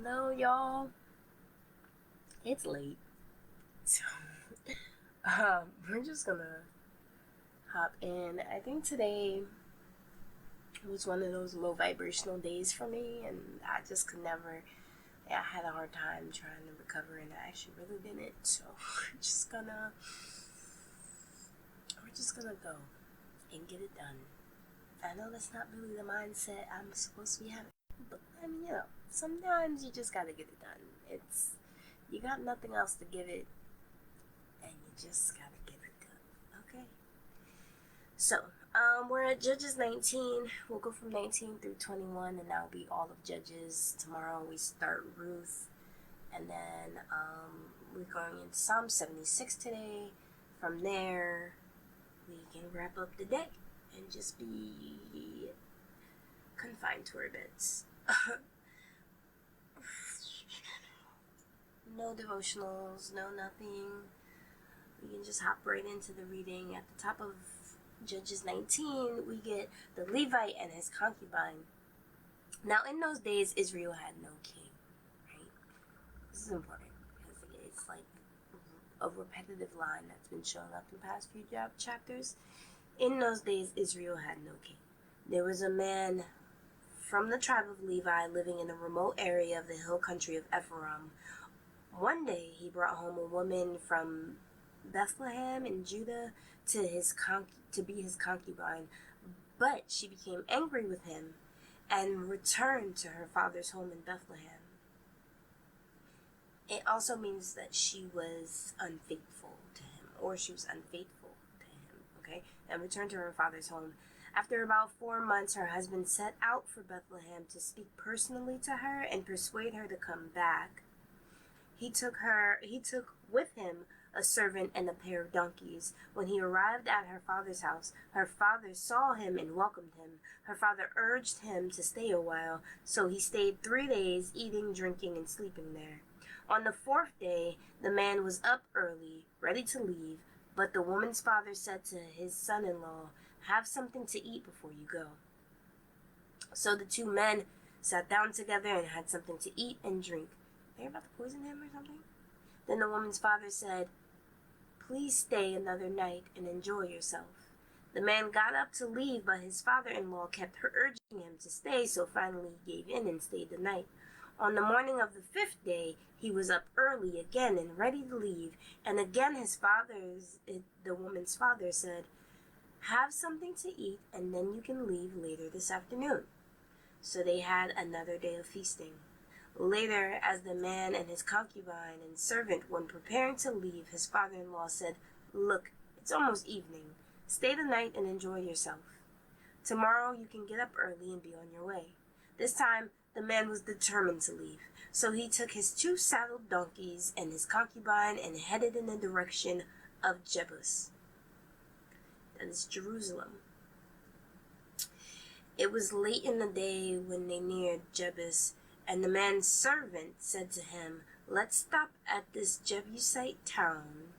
Hello, y'all. It's late, so we're just gonna hop in. I think today was one of those low vibrational days for me, and I just could never. I had a hard time trying to recover, and I actually really didn't. So we're just gonna go and get it done. I know that's not really the mindset I'm supposed to be having, but I mean, sometimes you just gotta get it done. You got nothing else to give it, and you just gotta get it done. Okay. So, we're at Judges 19. We'll go from 19 through 21, and that'll be all of Judges. Tomorrow we start Ruth, and then we're going into Psalm 76 today. From there, we can wrap up the day and just be confined to our beds. No devotionals, no nothing. We can just hop right into the reading. At the top of Judges 19, we get the Levite and his concubine. Now, in those days, Israel had no king, right? This is important because it's like a repetitive line that's been showing up in the past few chapters. In those days, Israel had no king. There was a man from the tribe of Levi living in a remote area of the hill country of Ephraim. One day, he brought home a woman from Bethlehem in Judah to be his concubine, but she became angry with him and returned to her father's home in Bethlehem. It also means that she was unfaithful to him, or she was unfaithful to him, okay, and returned to her father's home. After about 4 months, her husband set out for Bethlehem to speak personally to her and persuade her to come back. He took with him a servant and a pair of donkeys. When he arrived at her father's house, her father saw him and welcomed him. Her father urged him to stay a while, so he stayed 3 days, eating, drinking, and sleeping there. On the 4th day, the man was up early, ready to leave, but the woman's father said to his son-in-law, "Have something to eat before you go." So the two men sat down together and had something to eat and drink. They're about to poison him or something? Then the woman's father said, "Please stay another night and enjoy yourself." The man got up to leave, but his father-in-law kept urging him to stay, so finally he gave in and stayed the night. On the morning of the 5th day, he was up early again and ready to leave, and again the woman's father said, "Have something to eat, and then you can leave later this afternoon." So they had another day of feasting. Later, as the man and his concubine and servant were preparing to leave, his father-in-law said, "Look, it's almost evening. Stay the night and enjoy yourself. Tomorrow you can get up early and be on your way." This time, the man was determined to leave, so he took his 2 saddled donkeys and his concubine and headed in the direction of Jebus. That is Jerusalem. It was late in the day when they neared Jebus, and the man's servant said to him, "Let's stop at this Jebusite town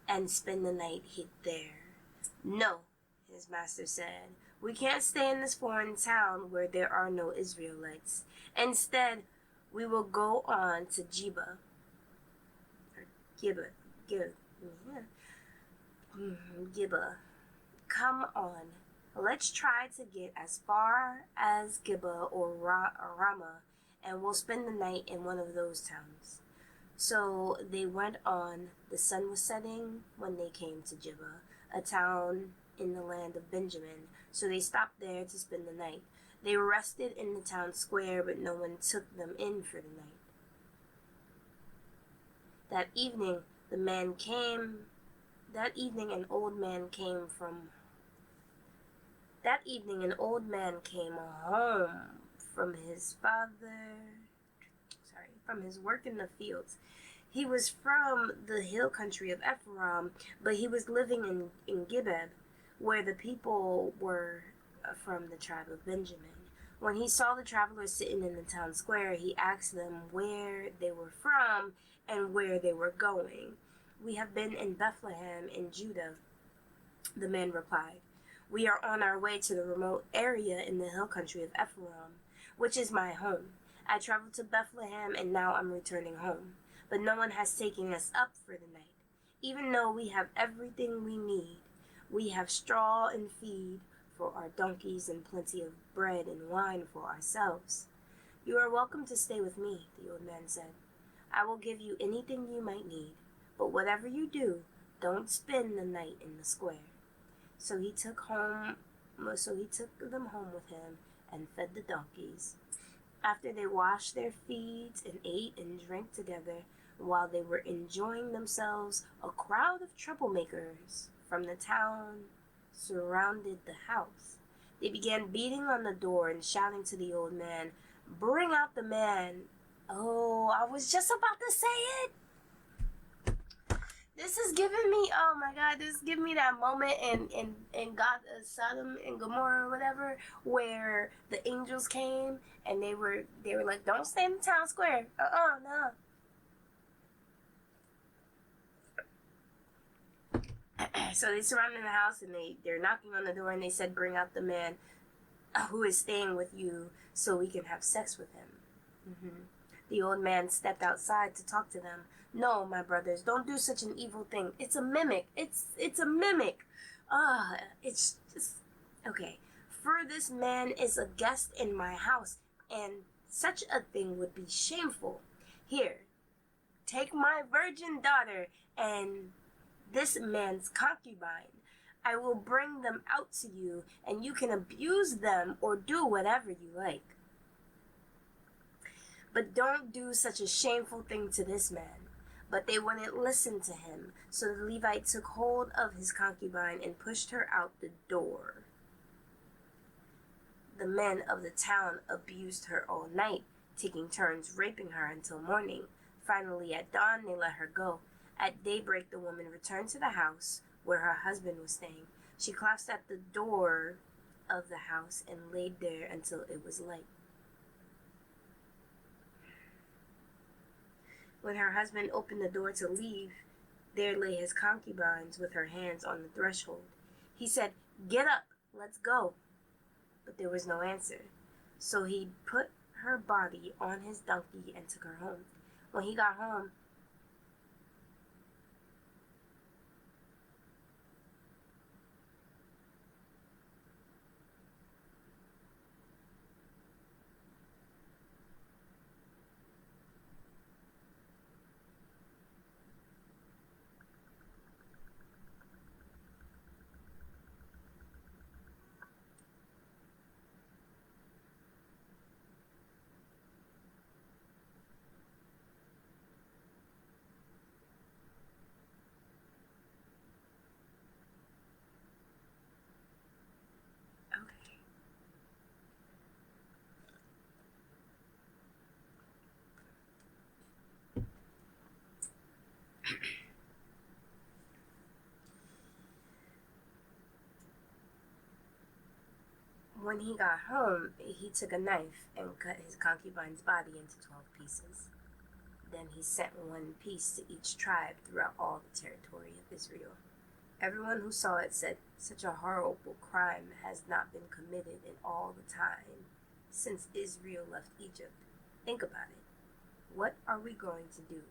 and spend the night there." "No," his master said, "we can't stay in this foreign town where there are no Israelites. Instead, we will go on to Gibeah. Gibeah. Come on, let's try to get as far as Gibeah or Ramah, and we'll spend the night in one of those towns." So they went on. The sun was setting when they came to Gibeah, a town in the land of Benjamin. So they stopped there to spend the night. They rested in the town square, but no one took them in for the night. That evening, an old man came home from his work in the fields. He was from the hill country of Ephraim, but he was living in Gibeah, where the people were from the tribe of Benjamin. When he saw the travelers sitting in the town square, he asked them where they were from and where they were going. "We have been in Bethlehem in Judah," the man replied. "We are on our way to the remote area in the hill country of Ephraim, which is my home. I traveled to Bethlehem and now I'm returning home. But no one has taken us up for the night. Even though we have everything we need, we have straw and feed for our donkeys and plenty of bread and wine for ourselves. You are welcome to stay with me, the old man said. I will give you anything you might need, but whatever you do, don't spend the night in the square. So he took them home with him and fed the donkeys. After they washed their feet and ate and drank together, while they were enjoying themselves, a crowd of troublemakers from the town surrounded the house. They began beating on the door and shouting to the old man, "Bring out the man." Oh, I was just about to say it. This is giving me, oh my God, this is giving me that moment in God, Sodom and Gomorrah or whatever, where the angels came and they were like, don't stay in the town square. No. So they surrounded the house and they're knocking on the door and they said, "Bring out the man who is staying with you so we can have sex with him." Mm-hmm. The old man stepped outside to talk to them. "No, my brothers, don't do such an evil thing. It's a mimic. It's a mimic. It's just okay. For this man is a guest in my house, and such a thing would be shameful. Here, take my virgin daughter and this man's concubine. I will bring them out to you, and you can abuse them or do whatever you like. But don't do such a shameful thing to this man." But they wouldn't listen to him, so the Levite took hold of his concubine and pushed her out the door. The men of the town abused her all night, taking turns raping her until morning. Finally, at dawn, they let her go. At daybreak, the woman returned to the house where her husband was staying. She collapsed at the door of the house and laid there until it was light. When her husband opened the door to leave, there lay his concubines with her hands on the threshold. He said, "Get up, let's go." But there was no answer. So he put her body on his donkey and took her home. When he got home, okay. When he got home, he took a knife and cut his concubine's body into 12 pieces. Then he sent one piece to each tribe throughout all the territory of Israel. Everyone who saw it said, "Such a horrible crime has not been committed in all the time since Israel left Egypt. Think about it. What are we going to do?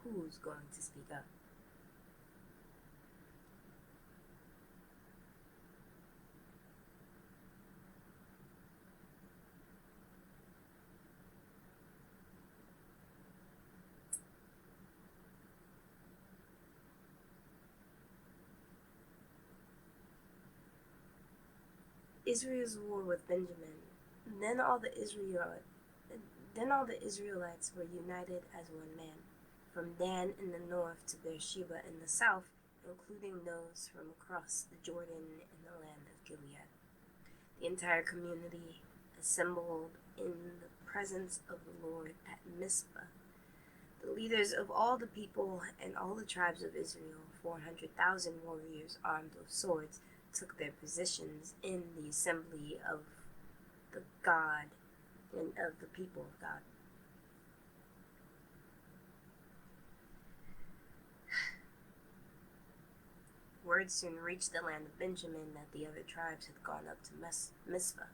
Who's going to speak up?" Israel's war with Benjamin. Then all the Israel then all the Israelites were united as one man, from Dan in the north to Beersheba in the south, including those from across the Jordan in the land of Gilead. The entire community assembled in the presence of the Lord at Mizpah. The leaders of all the people and all the tribes of Israel, 400,000 warriors armed with swords, took their positions in the assembly of the God and of the people of God. Word soon reached the land of Benjamin that the other tribes had gone up to Mizpah.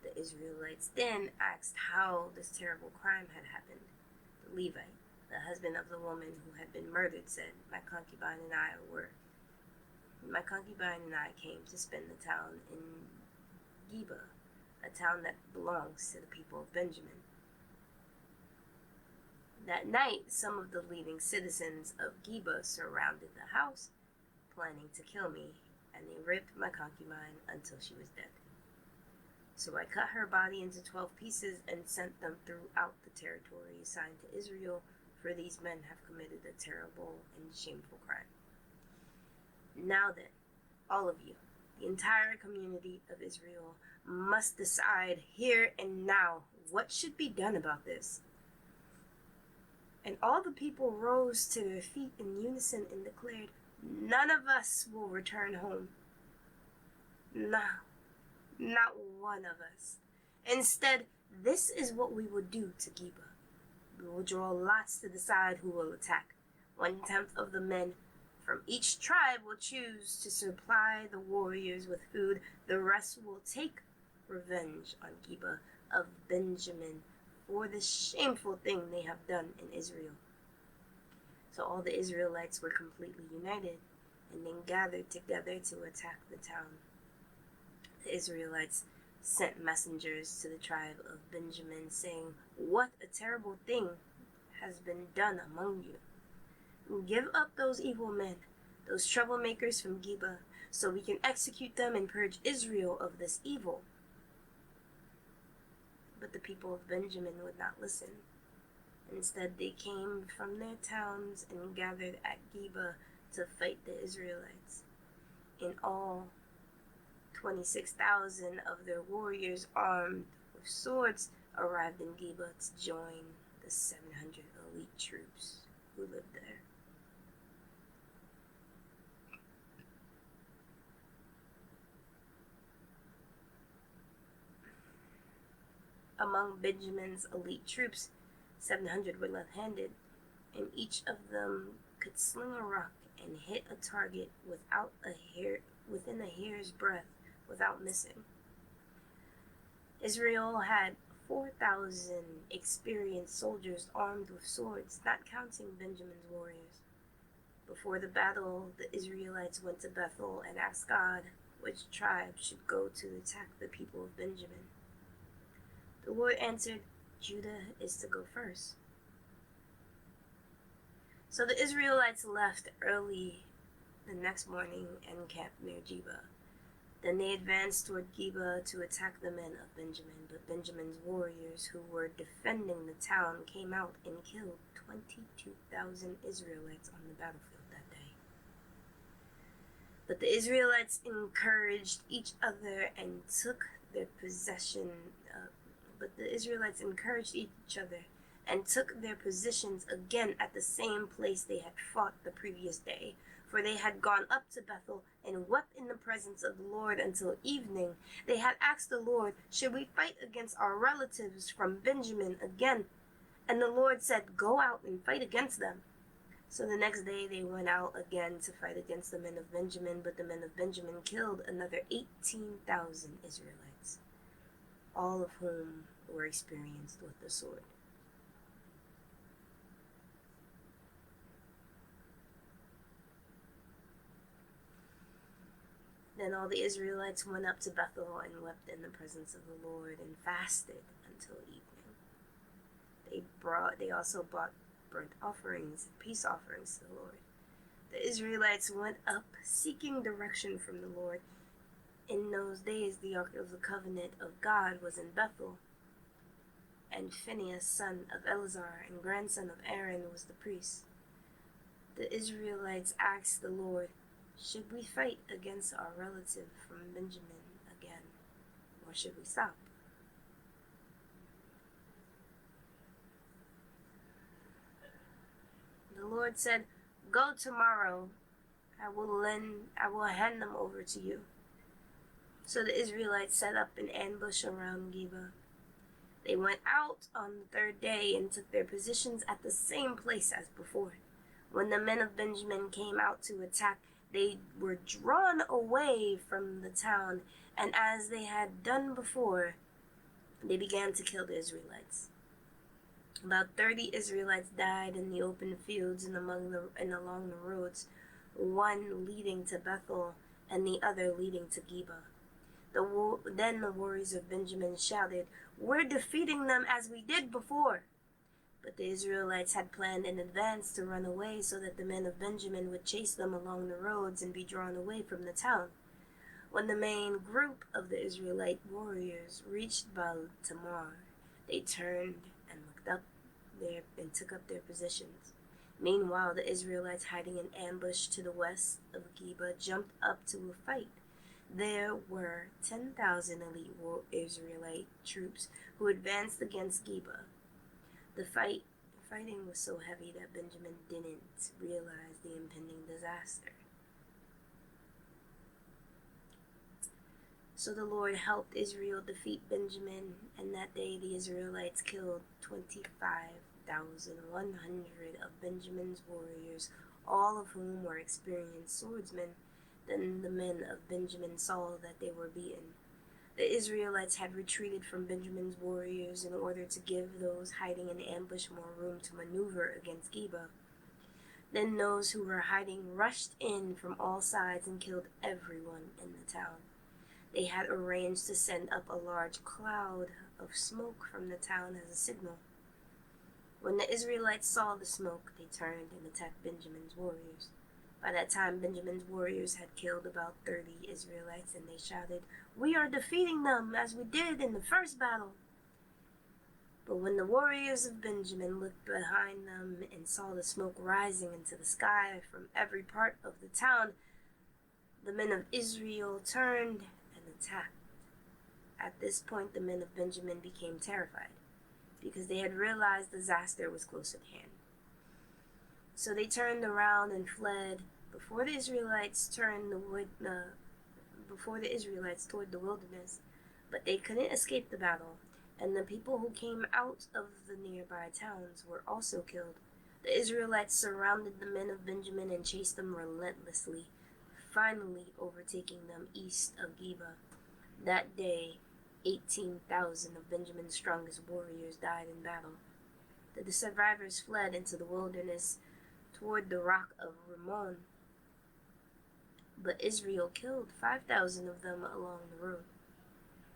The Israelites then asked how this terrible crime had happened. The Levite, the husband of the woman who had been murdered, said, My concubine and I came to spend the time in Geba, a town that belongs to the people of Benjamin. That night, some of the leading citizens of Geba surrounded the house, planning to kill me, and they raped my concubine until she was dead. So I cut her body into 12 pieces and sent them throughout the territory assigned to Israel, for these men have committed a terrible and shameful crime. Now then, all of you, the entire community of Israel, must decide here and now what should be done about this. And all the people rose to their feet in unison and declared, None of us will return home. No, not one of us. Instead, this is what we will do to Geba. We will draw lots to decide who will attack. 1/10 of the men from each tribe will choose to supply the warriors with food. The rest will take revenge on Geba of Benjamin for the shameful thing they have done in Israel. So all the Israelites were completely united and then gathered together to attack the town. The Israelites sent messengers to the tribe of Benjamin, saying, What a terrible thing has been done among you. Give up those evil men, those troublemakers from Geba, so we can execute them and purge Israel of this evil. But the people of Benjamin would not listen. Instead, they came from their towns and gathered at Geba to fight the Israelites. In all, 26,000 of their warriors armed with swords arrived in Geba to join the 700 elite troops who lived there. Among Benjamin's elite troops, 700 were left-handed, and each of them could sling a rock and hit a target within a hair's breadth without missing. Israel had 4,000 experienced soldiers armed with swords, not counting Benjamin's warriors. Before the battle, the Israelites went to Bethel and asked God which tribe should go to attack the people of Benjamin. The Lord answered, Judah is to go first. So the Israelites left early the next morning and camped near Geba. Then they advanced toward Geba to attack the men of Benjamin, but Benjamin's warriors who were defending the town came out and killed 22,000 Israelites on the battlefield that day. But the Israelites encouraged each other and took their positions again at the same place they had fought the previous day. For they had gone up to Bethel and wept in the presence of the Lord until evening. They had asked the Lord, Should we fight against our relatives from Benjamin again? And the Lord said, Go out and fight against them. So the next day they went out again to fight against the men of Benjamin, but the men of Benjamin killed another 18,000 Israelites, all of whom were experienced with the sword. Then all the Israelites went up to Bethel and wept in the presence of the Lord and fasted until evening. They also brought burnt offerings and peace offerings to the Lord. The Israelites went up seeking direction from the Lord. In those days the Ark of the Covenant of God was in Bethel, and Phinehas, son of Eleazar and grandson of Aaron, was the priest. The Israelites asked the Lord, Should we fight against our relative from Benjamin again, or should we stop? The Lord said, Go tomorrow, I will hand them over to you. So the Israelites set up an ambush around Geba. They went out on the third day and took their positions at the same place as before. When the men of Benjamin came out to attack, they were drawn away from the town, and as they had done before, they began to kill the Israelites. About 30 Israelites died in the open fields and along the roads, one leading to Bethel and the other leading to Geba. Then the warriors of Benjamin shouted, "We're defeating them as we did before." But the Israelites had planned in advance to run away so that the men of Benjamin would chase them along the roads and be drawn away from the town. When the main group of the Israelite warriors reached Baal Tamar, they turned and looked up there and took up their positions. Meanwhile, the Israelites hiding in ambush to the west of Geba jumped up to a fight. There were 10,000 elite Israelite troops who advanced against Geba. The fighting was so heavy that Benjamin didn't realize the impending disaster. So the Lord helped Israel defeat Benjamin, and that day the Israelites killed 25,100 of Benjamin's warriors, all of whom were experienced swordsmen. Then the men of Benjamin saw that they were beaten. The Israelites had retreated from Benjamin's warriors in order to give those hiding in ambush more room to maneuver against Geba. Then those who were hiding rushed in from all sides and killed everyone in the town. They had arranged to send up a large cloud of smoke from the town as a signal. When the Israelites saw the smoke, they turned and attacked Benjamin's warriors. By that time, Benjamin's warriors had killed about 30 Israelites, and they shouted, "We are defeating them as we did in the first battle." But when the warriors of Benjamin looked behind them and saw the smoke rising into the sky from every part of the town, the men of Israel turned and attacked. At this point, the men of Benjamin became terrified, because they had realized disaster was close at hand. So they turned around and fled before the Israelites toward the wilderness. But they couldn't escape the battle, and the people who came out of the nearby towns were also killed. The Israelites surrounded the men of Benjamin and chased them relentlessly, finally overtaking them east of Geba. That day, 18,000 of Benjamin's strongest warriors died in battle. The survivors fled into the wilderness toward the rock of Rimmon, but Israel killed 5,000 of them along the road.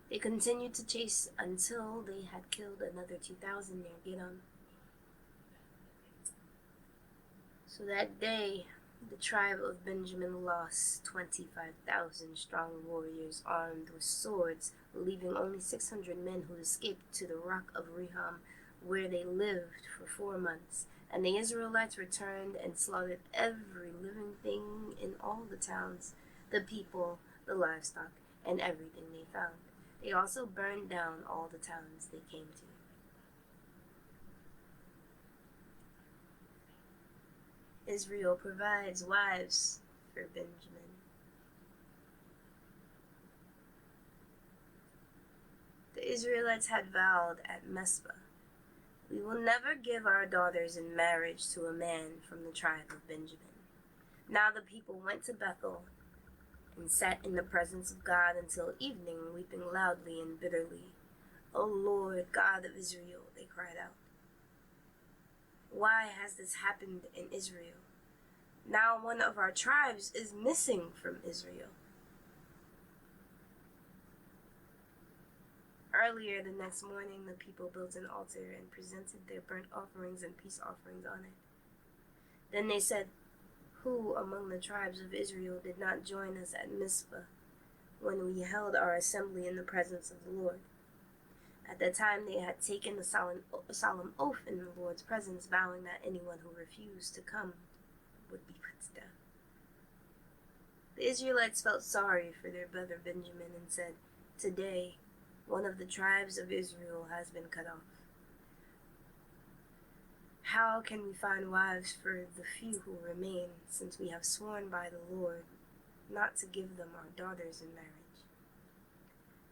They continued to chase until they had killed another 2,000 near Gidom. So that day, the tribe of Benjamin lost 25,000 strong warriors armed with swords, leaving only 600 men who escaped to the rock of Riham, where they lived for 4 months. And the Israelites returned and slaughtered every living thing in all the towns, the people, the livestock, and everything they found. They also burned down all the towns they came to. Israel provides wives for Benjamin. The Israelites had vowed at Mizpah, "We will never give our daughters in marriage to a man from the tribe of Benjamin." Now the people went to Bethel and sat in the presence of God until evening, weeping loudly and bitterly. "O Lord, God of Israel," they cried out, "why has this happened in Israel? Now one of our tribes is missing from Israel." Earlier the next morning, the people built an altar and presented their burnt offerings and peace offerings on it. Then they said, "Who among the tribes of Israel did not join us at Mizpah when we held our assembly in the presence of the Lord?" At that time they had taken a solemn oath in the Lord's presence, vowing that anyone who refused to come would be put to death. The Israelites felt sorry for their brother Benjamin and said, "Today, one of the tribes of Israel has been cut off. How can we find wives for the few who remain, since we have sworn by the Lord not to give them our daughters in marriage?"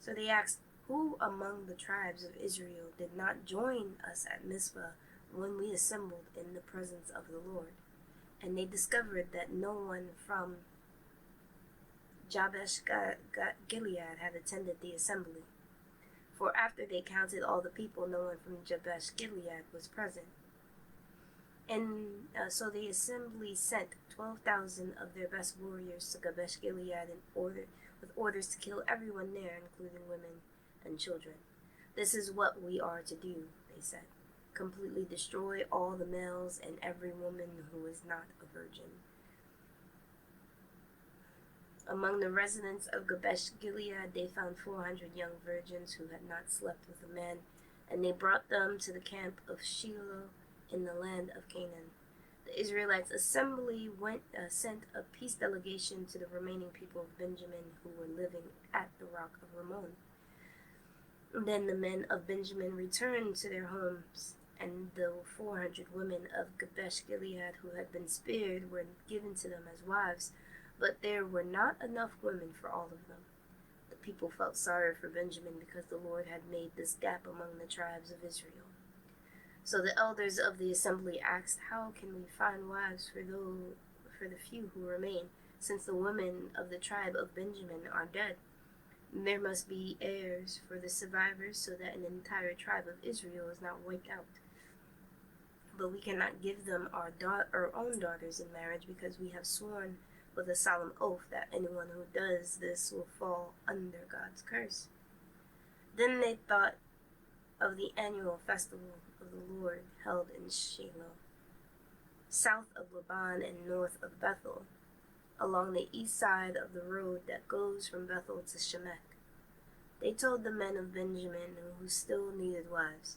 So they asked, "Who among the tribes of Israel did not join us at Mizpah when we assembled in the presence of the Lord?" And they discovered that no one from Jabesh Gilead had attended the assembly. For after they counted all the people, no one from Jabesh Gilead was present. And so the assembly sent 12,000 of their best warriors to Jabesh Gilead with orders to kill everyone there, including women and children. This is what we are to do, they said. Completely destroy all the males and every woman who is not a virgin. Among the residents of Jabesh Gilead, they found 400 young virgins who had not slept with a man, and they brought them to the camp of Shiloh in the land of Canaan. The Israelites' assembly sent a peace delegation to the remaining people of Benjamin who were living at the rock of Rimmon. Then the men of Benjamin returned to their homes, and the 400 women of Jabesh Gilead who had been spared were given to them as wives, but there were not enough women for all of them. The people felt sorry for Benjamin because the Lord had made this gap among the tribes of Israel. So the elders of the assembly asked, "How can we find wives for the few who remain, since the women of the tribe of Benjamin are dead? There must be heirs for the survivors so that an entire tribe of Israel is not wiped out. But we cannot give them our own daughters in marriage because we have sworn with a solemn oath that anyone who does this will fall under God's curse." Then they thought of the annual festival of the Lord held in Shiloh, south of Laban and north of Bethel, along the east side of the road that goes from Bethel to Shemek. They told the men of Benjamin who still needed wives,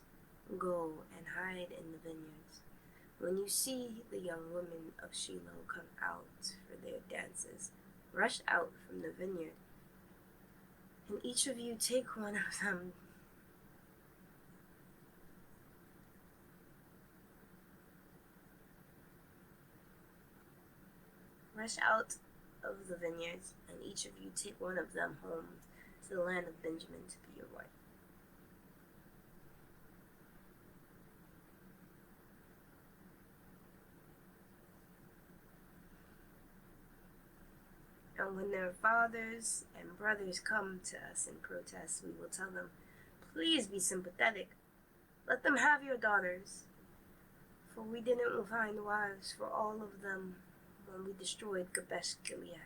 "Go and hide in the vineyards. When you see the young women of Shiloh come out for their dances, rush out from the vineyard, and each of you take one of them. Rush out of the vineyards, and each of you take one of them home to the land of Benjamin to be your wife." And when their fathers and brothers come to us in protest, we will tell them, "Please be sympathetic. Let them have your daughters. For we didn't find wives for all of them when we destroyed Jabesh Gilead.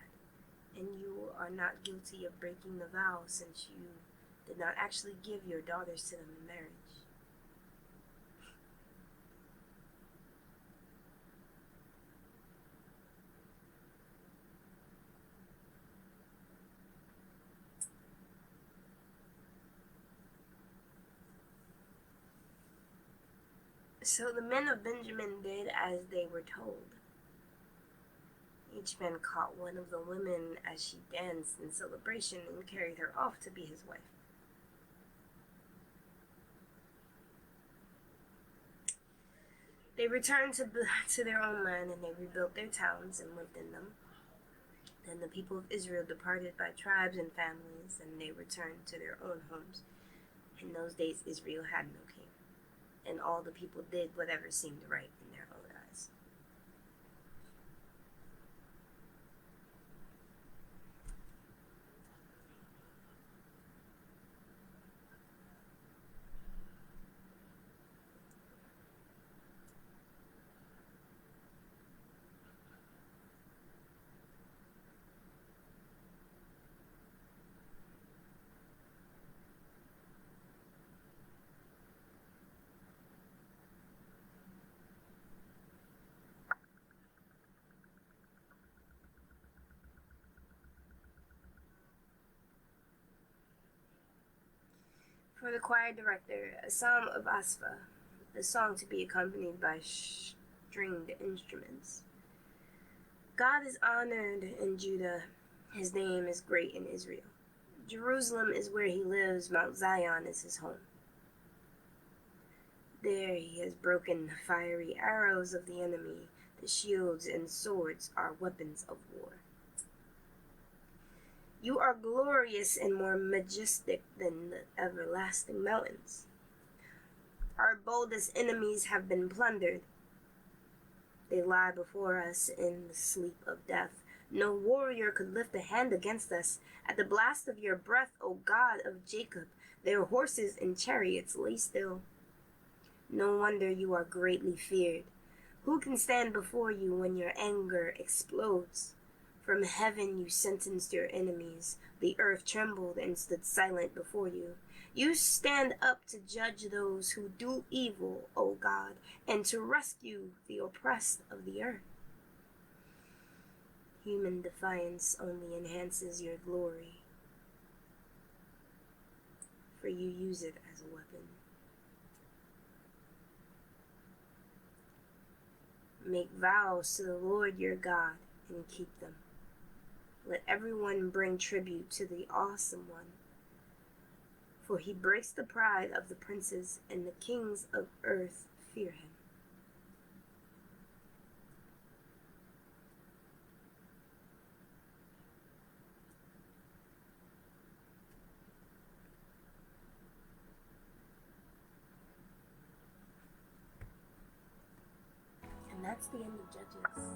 And you are not guilty of breaking the vow, since you did not actually give your daughters to them in marriage." So the men of Benjamin did as they were told. Each man caught one of the women as she danced in celebration and carried her off to be his wife. They returned to their own land, and they rebuilt their towns and lived in them. Then the people of Israel departed by tribes and families, and they returned to their own homes. In those days Israel had no king, and all the people did whatever seemed right in their own eyes. For the choir director, a psalm of Asaph, the song to be accompanied by stringed instruments. God is honored in Judah. His name is great in Israel. Jerusalem is where he lives. Mount Zion is his home. There he has broken the fiery arrows of the enemy. The shields and swords are weapons of war. You are glorious and more majestic than the everlasting mountains. Our boldest enemies have been plundered. They lie before us in the sleep of death. No warrior could lift a hand against us. At the blast of your breath, O God of Jacob, Their horses and chariots lay still. No wonder you are greatly feared. Who can stand before you when your anger explodes? From heaven you sentenced your enemies. The earth trembled and stood silent before you. You stand up to judge those who do evil, O God, and to rescue the oppressed of the earth. Human defiance only enhances your glory, for you use it as a weapon. Make vows to the Lord your God and keep them. Let everyone bring tribute to the Awesome One, for he breaks the pride of the princes, and the kings of earth fear him. And that's the end of Judges.